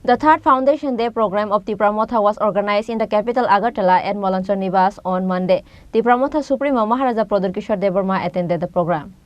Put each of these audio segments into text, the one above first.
The third Foundation Day program of Tipra Motha was organized in the capital Agartala at Molanchar Nivas on Monday. Tipra Motha Supremo Maharaja Pradar Kishore Devarma attended the program.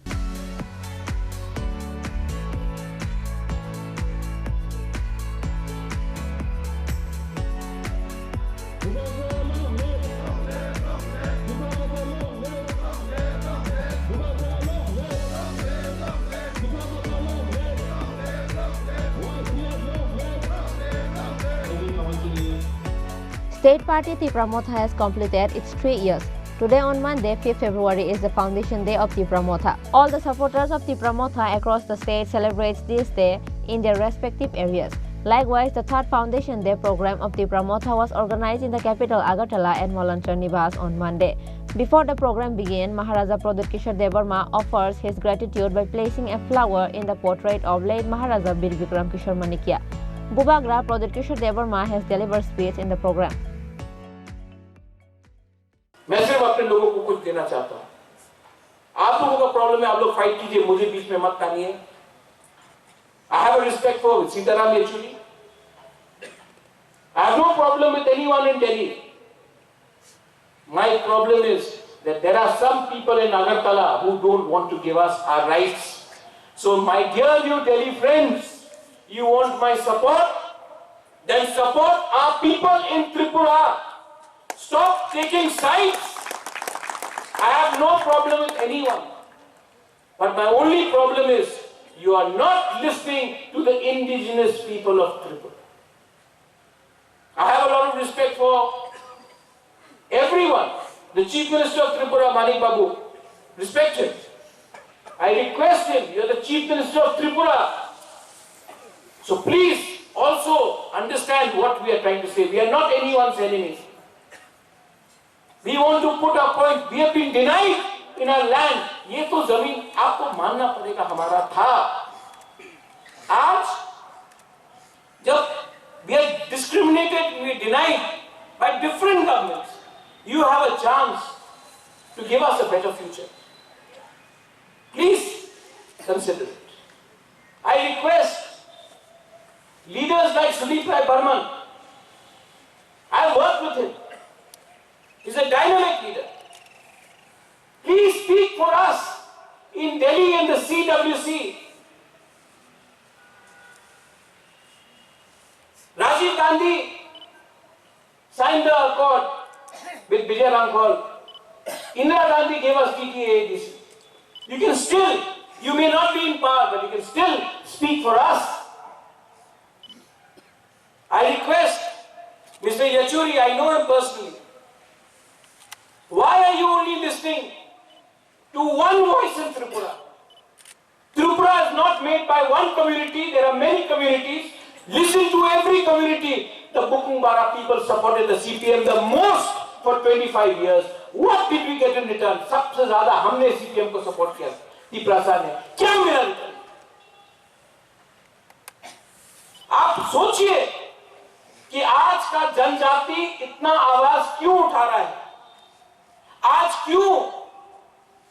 State Party Tipra Motha has completed its 3 years. Today on Monday, 5th February is the Foundation Day of Tipra Motha. All the supporters of Tipra Motha across the state celebrate this day in their respective areas. Likewise, the third Foundation Day program of Tipra Motha was organized in the capital Agartala at Molanchar Nivas on Monday. Before the program began, Maharaja Pradar Kishore Devarma offers his gratitude by placing a flower in the portrait of late Maharaja Bir Vikram Kishore Manikya. Bubagra Pradar Kishore Devarma has delivered speech in the program. मैं सिर्फ अपने लोगों को कुछ देना चाहता हूं। आप लोगों का प्रॉब्लम है, आप लोग फाइट कीजिए, मुझे बीच में मत आनिए। I have a respect for Sitaram Yechuri. I have no problem with anyone in Delhi. My problem is that there are some people in Agartala who don't want to give us our rights. So my dear new Delhi friends, you want my support? Then support our people in Tripura. Stop taking sides. I have no problem with anyone. But my only problem is you are not listening to the indigenous people of Tripura. I have a lot of respect for everyone. The Chief Minister of Tripura, Manik Babu, respect him. I request him, you are the Chief Minister of Tripura. So please also understand what we are trying to say. We are not anyone's enemies. We want to put our point. We have been denied in our land. ये तो जमीन आपको मानना पड़ेगा हमारा था. आज जब we are discriminated, we are denied by different governments, you have a chance to give us a better future. Please consider it. I request leaders like Sudeep Rai Burman. I worked with him. He's a dynamic leader. Please speak for us in Delhi and the CWC. Rajiv Gandhi signed the accord with Vijay Ramphal. Indira Gandhi gave us TTAADC. You can still, you may not be in power, but you can still speak for us. I request Mr. Yechuri, I know him personally. Why are you only listening to one voice in Tripura? Tripura is not made by one community, there are many communities. Listen to every community. The Bukungbara people supported the CPM the most for 25 years. What did we get in return? सबसे ज़्यादा हमने CPM को support किया, Tipra साहब ने. क्या मिला return? आप सोचिए कि आज का जनजाति इतना आवाज क्यों उठा रहा है? आज क्यों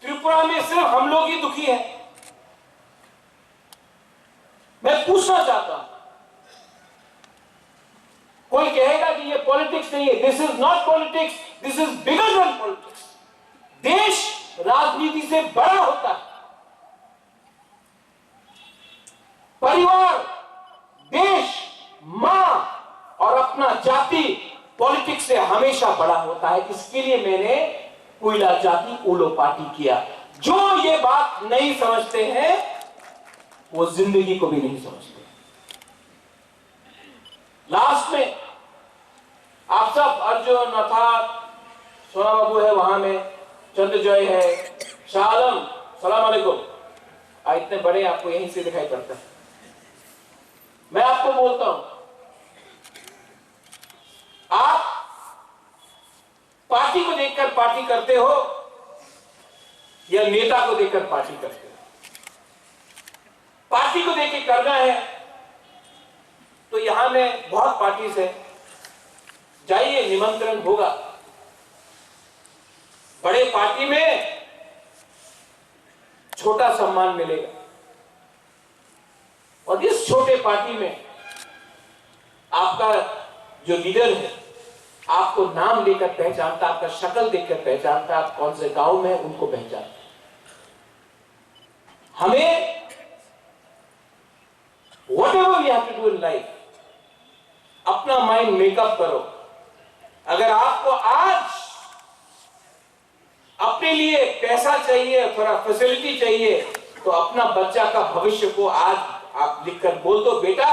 त्रिपुरा में सिर्फ हम लोग ही दुखी हैं? मैं पूछना चाहता हूं, कोई कहेगा कि ये पॉलिटिक्स नहीं है. This is not politics, this is bigger than politics. देश राजनीति से बड़ा होता है. परिवार, देश, मां और अपना जाति पॉलिटिक्स से हमेशा बड़ा होता है. इसके लिए मैंने कोयला जाति ओलो पार्टी किया. जो ये बात नहीं समझते हैं वो जिंदगी को भी नहीं समझते. लास्ट में आप सब, अर्जुन, अर्थात सोना बाबू है वहां में, चंद्रजॉय है, शाह आलम, सलाम अलैकुम. इतने बड़े आपको यहीं से दिखाई पड़ता है. मैं आपको बोलता हूं, आप पार्टी को देखकर पार्टी करते हो या नेता को देखकर पार्टी करते हो? पार्टी को देख के करना है तो यहां में बहुत पार्टी है, जाइए, निमंत्रण होगा. बड़े पार्टी में छोटा सम्मान मिलेगा और इस छोटे पार्टी में आपका जो लीडर है आपको नाम लेकर पहचानता, आपका शक्ल देखकर पहचानता, आप कौन से गांव में उनको पहचानता। हमें whatever we have to do in life, अपना माइंड मेकअप करो। अगर आपको आज अपने लिए पैसा चाहिए, थोड़ा फैसिलिटी चाहिए, तो अपना बच्चा का भविष्य को आज आप लिखकर बोल दो, बेटा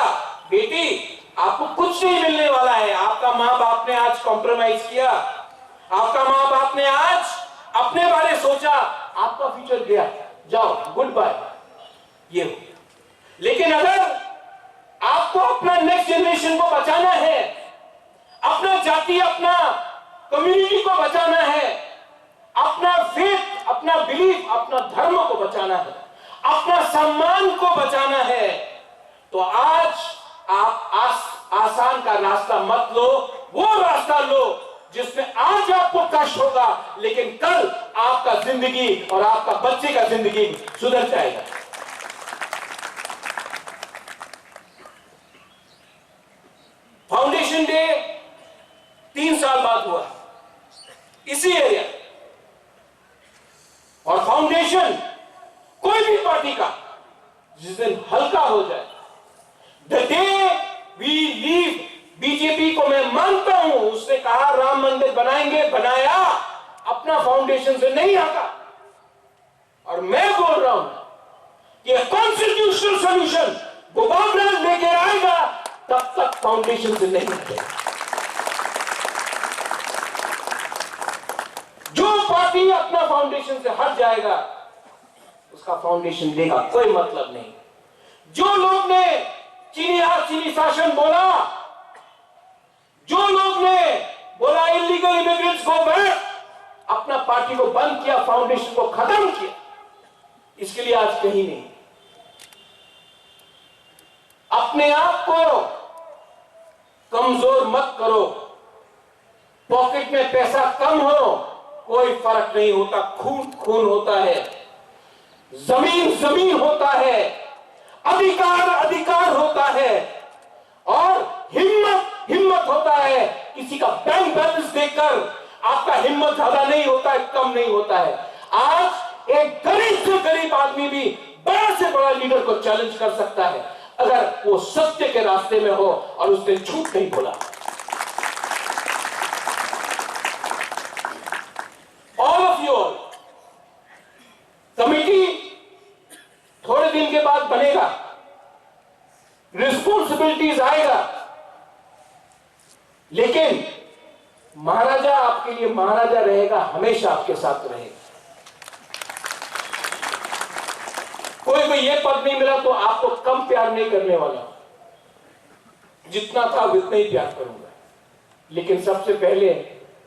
बेटी आपको कुछ नहीं मिलने वाला है। आपका माँ बाप ने आज कॉम्प्रोमाइज किया, आपका माँ बाप ने आज अपने बारे सोचा, आपका फ्यूचर गया, जाओ गुड बाय, ये हो। लेकिन अगर आपको अपना नेक्स्ट जनरेशन को बचाना है, अपना जाति, अपना कम्युनिटी को बचाना है, अपना फेथ, अपना बिलीफ, अपना धर्म को बचाना है, अपना सम्मान को बचाना है, तो आज आप आसान का रास्ता मत लो, वो रास्ता लो जिसमें आज आपको कष्ट होगा, लेकिन कल आपका जिंदगी और आपका बच्चे का जिंदगी सुधर जाएगा। फाउंडेशन डे 3 साल बाद हुआ इसी एरिया, और फाउंडेशन कोई भी पार्टी का जिस दिन हल्का हो जाए, the day we leave BJP को मैं मानता हूं, उसने कहा राम मंदिर बनाएंगे, बनाया, अपना फाउंडेशन से नहीं हटा। और मैं बोल रहा हूं कि कॉन्स्टिट्यूशनल सॉल्यूशन वो गवर्नर लेके आएगा, तब तक फाउंडेशन से नहीं हटेगा। जो पार्टी अपना फाउंडेशन से हट जाएगा, उसका फाउंडेशन देगा कोई मतलब नहीं। जो लोग ने चीनी शासन बोला, जो लोग ने बोला इलीगल इमिग्रेंट्स गो बैक, अपना पार्टी को बंद किया, फाउंडेशन को खत्म किया, इसके लिए आज कहीं नहीं। अपने आप को कमजोर मत करो। पॉकेट में पैसा कम हो कोई फर्क नहीं होता, खून खून होता है, जमीन जमीन होता है, अधिकार अधिकार होता है, और हिम्मत हिम्मत होता है। किसी का बैंक बैलेंस देखकर आपका हिम्मत ज्यादा नहीं होता है, कम नहीं होता है। आज एक गरीब से गरीब आदमी भी बड़ा से बड़ा लीडर को चैलेंज कर सकता है, अगर वो सत्य के रास्ते में हो और उसने झूठ नहीं बोला। ऑल ऑफ यू, कमिटी थोड़े दिन के बाद बनेगा, रिस्पॉन्सिबिलिटीज आएगा, लेकिन महाराजा आपके लिए महाराजा रहेगा, हमेशा आपके साथ रहेगा। कोई को ये पद नहीं मिला तो आपको कम प्यार नहीं करने वाला, जितना था उतना ही प्यार करूंगा। लेकिन सबसे पहले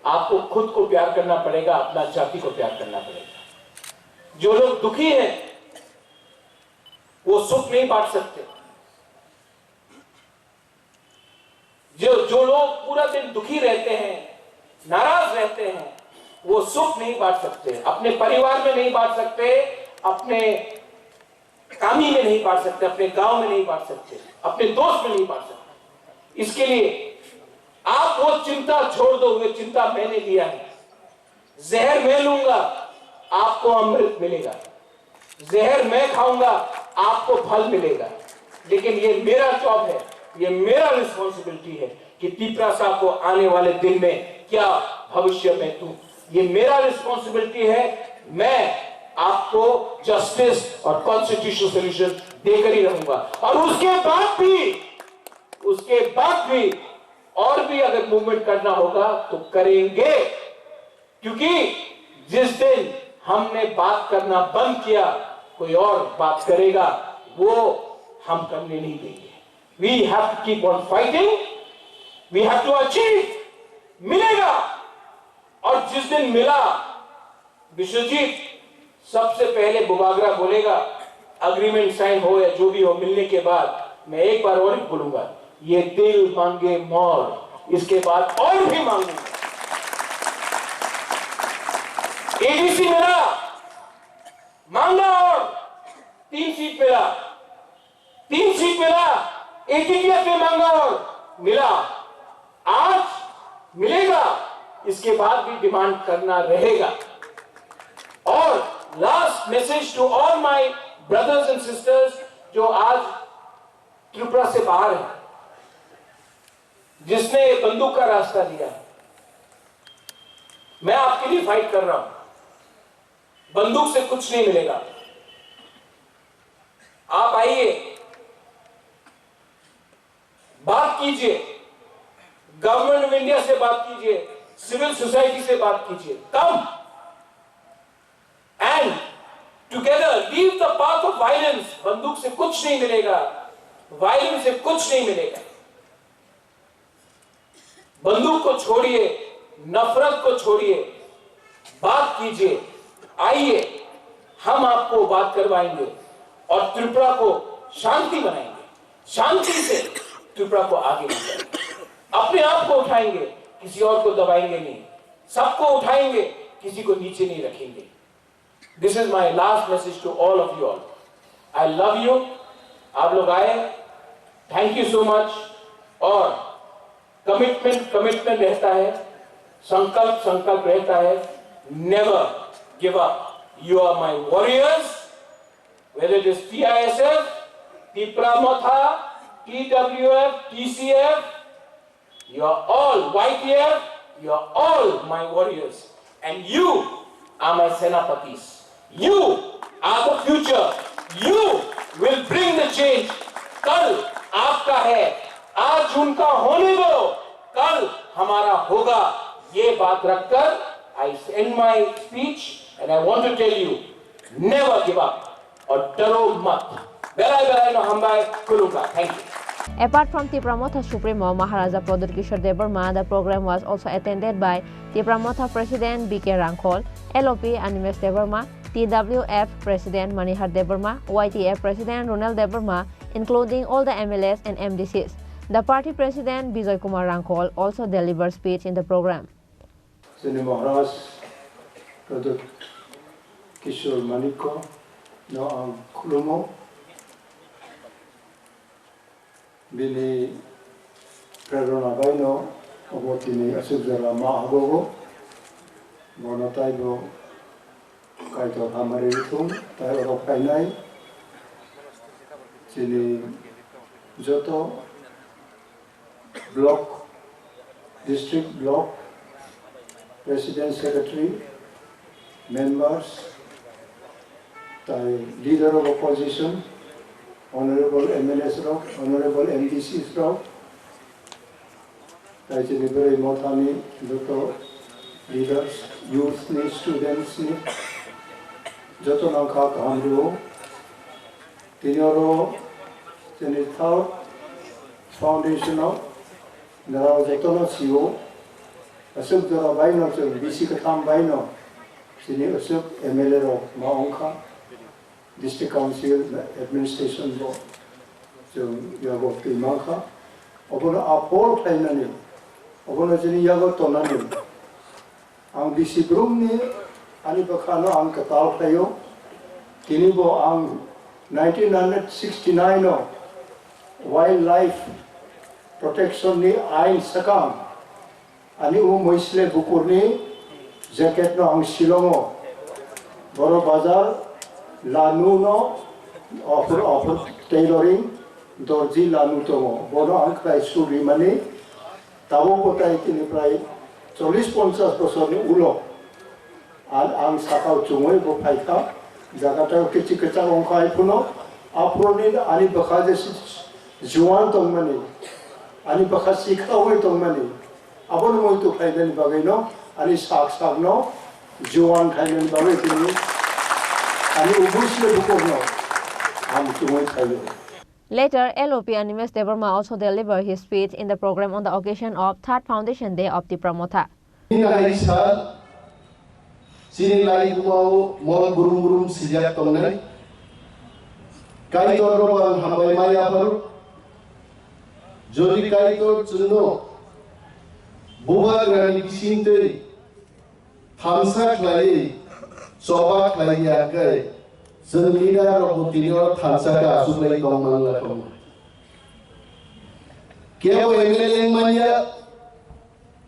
आपको खुद को प्यार करना पड़ेगा, अपना जाति को प्यार करना पड़ेगा। जो लोग दुखी हैं वो सुख नहीं बांट सकते। जो लोग पूरा दिन दुखी रहते हैं, नाराज रहते हैं, वो सुख नहीं बांट सकते। अपने परिवार में नहीं बांट सकते, अपने कामी में नहीं बांट सकते, अपने गांव में नहीं बांट सकते, अपने दोस्त में नहीं बांट सकते। इसके लिए आप वो चिंता छोड़ दो, वो चिंता मैंने लिया है। जहर मैं लूंगा, आपको अमृत मिलेगा। जहर मैं खाऊंगा, आपको फल मिलेगा। लेकिन ये मेरा जॉब है, ये मेरा रिस्पॉन्सिबिलिटी है कि तिपरा साहब को आने वाले दिन में क्या भविष्य में दूं। ये मेरा रिस्पॉन्सिबिलिटी है। मैं आपको जस्टिस और कॉन्स्टिट्यूशनल सॉल्यूशन देकर ही रहूंगा, और उसके बाद भी और भी अगर मूवमेंट करना होगा तो करेंगे। क्योंकि जिस दिन हमने बात करना बंद किया, कोई और बात करेगा, वो हम करने नहीं देंगे। We have to keep on fighting. We have to achieve. मिलेगा। और जिस दिन मिला, विश्वजीत सबसे पहले बुबागरा बोलेगा, अग्रीमेंट साइन हो या जो भी हो, मिलने के बाद मैं एक बार और बोलूंगा, ये दिल मांगे मोर, इसके बाद और भी मांगूंगा। एडीसी मिला, मांगा, और 3 सीट मिला, 3 सीट मिला। एटीटीएफ में मांगा और मिला, आज मिलेगा, इसके बाद भी डिमांड करना रहेगा। और last message to all my brothers and sisters जो आज त्रिपुरा से बाहर है, जिसने बंदूक का रास्ता लिया, मैं आपके लिए फाइट कर रहा हूं। बंदूक से कुछ नहीं मिलेगा। आप आइए, बात कीजिए, गवर्नमेंट ऑफ इंडिया से बात कीजिए, सिविल सोसाइटी से बात कीजिए। Come and together leave the path of violence. बंदूक से कुछ नहीं मिलेगा, वायलेंस से कुछ नहीं मिलेगा। बंदूक को छोड़िए, नफरत को छोड़िए, बात कीजिए। आइए, हम आपको बात करवाएंगे और त्रिपुरा को शांति बनाएंगे। शांति से त्रिपुरा को आगे बढ़ाएंगे। अपने आप को उठाएंगे, किसी और को दबाएंगे नहीं। सबको उठाएंगे, किसी को नीचे नहीं रखेंगे। This is my last message to all of you all. I love you. आप लोग आए, थैंक यू सो मच। और कमिटमेंट रहता है, संकल्प रहता है। Never give up. You are my warriors, whether it is TISF, Tipra Motha, TWF, TCF, you are all YTF, you are all my warriors. And you are my Senapatis. You are the future. You will bring the change. कल आपका है, आज उनका होने दो, कल हमारा होगा। ये बात रखकर I end my speech. And I want to tell you, never give up or daro mat. Belai no hambai kulunga. Thank you. Apart from Tipra Motha Supremo Maharaja Pradut Kishore Devarma, the program was also attended by Tipra Motha President B.K. Rangkol, LOP Animesh Devarma, TWF President Manihar Devarma, YTF President Ronald Devarma, including all the MLAs and MDCs. The party president Bijoy Kumar Rangkol also delivered speech in the program. Chini Maharaj Pradut Kishore Maniko no ang kulumo bini prerona baino obotini asubjala mahagogo bonotai bo kaito hamari tum tai oro kainai chini joto block district block president secretary members, the leader of opposition, honorable MLS rock, honorable MDCs rock, the Tipra Motha ni joto leaders, youth ni, students ni, joto nangka kahamriwo, tinoro chini third foundation of narao joto no CEO, asuk jora baino chun BC katham baino. Chini Usuk, MLA of Maongka, District Council, Administration Board, so Yago Timangka, Obono Apol Tainani, Obono Chini Yago Tonani, Ang BC Brumni, Anibakano, Ang Katal Tayo, Tinibo Ang 1969 Wildlife Protection ni Ain Sakam, Ani Moisle Bukurni, jacket no ang Shilongo, Boro Bazar, Lanu no, offer tailoring, Dorji Lanu Tomo, Bono ang Krai Suri Mani, Tabo Potai Tiniprai, 40-50 person ulo, ang Sakau Chungoy, Bopaita, Jagata Kichikacha Onkai Puno, Apronin, Ani Bakades Juan Tongmani, Ani Bakasika Away Tongmani, Abon Moito Kaidan Bagino. Ani sak no, Juan Kainan Baritini, Ani Ubusle Bukono, Am Tumoy Kayo. Later, LOP Animesh Devarma also delivered his speech in the program on the occasion of 3rd Foundation Day of Tipra Motha. Sini lagi mau burung-burung sejak tahun Kaitor roban hambai maya baru, jodi kaitor cuno, buat rani bisinte, thamsa klai, soba klai agai, senlida robotini or thamsa ka asuplai kong mangla kong. Kebo MLA maya,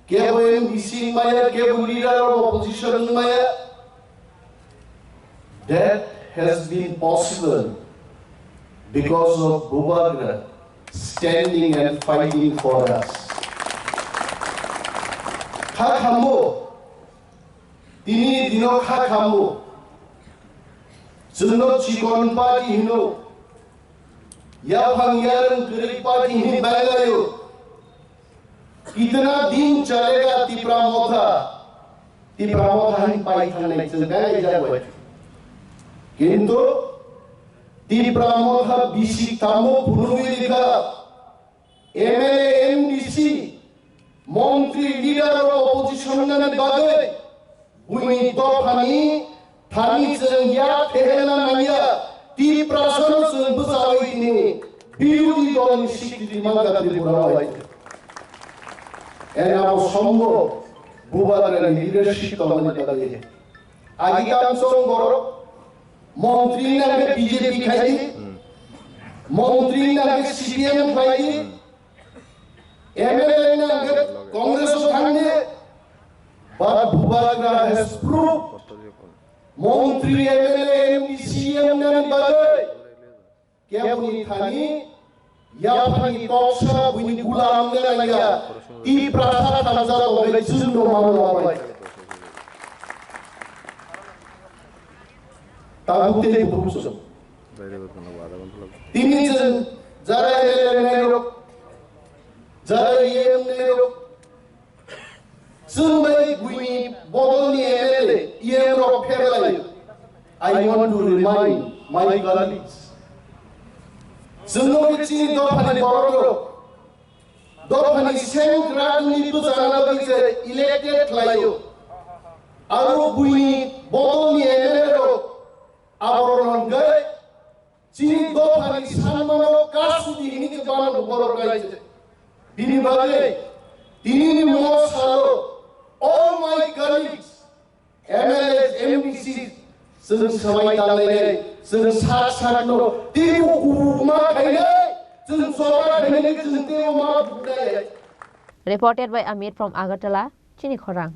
kebo MBC maya, kebo leader of opposition maya. That has been possible because of Bubagra standing and fighting for us. Khakhambo, tini dino khakhambo. Zuno chikon party hino. Ya phangyaran kiri party hini bagayo. Itna din chalega Tipra Motha. Tipra Motha hin pai thanai chungai jagoi. Kintu Tipra Motha bisi tamo punubirika MLA MDC Montri leader of opposition nan bagai buni to phani thani cheng ya thehena naya Tipra son sun busawai ni biudi don sikti manga Tripura wai and our sombo Bubagra leadership tamani bagai agi kam song goro Montri nabe BJP khai Montri nabe CPM khai MLA nabe Congress khai but Bubagra has proved Montri MLA MDC nabe bagai kya buni thani ya phani toksa buni gulam naya Tipra thamza logai chundo mamla bai Tabute bukusum. Tini jan jara elero, jara elero. Sunbai gui bodoni elele elero phelai. I want to remind my colleagues. Sunno Chini dofani bororo. Dofani same rajni to jana bise elected layo. Aru gui bodoni elero. Our guy, Chini dofani sanmano kasudi ini kebanan boror guys. Dini bagai, dini mo salo. All my colleagues, MLAs, MDCs, sung samai talai, sung sak no, dini kuma kai, sung soba kai, sung teo ma budai. Reported by Amit from Agartala, Chini Khorang.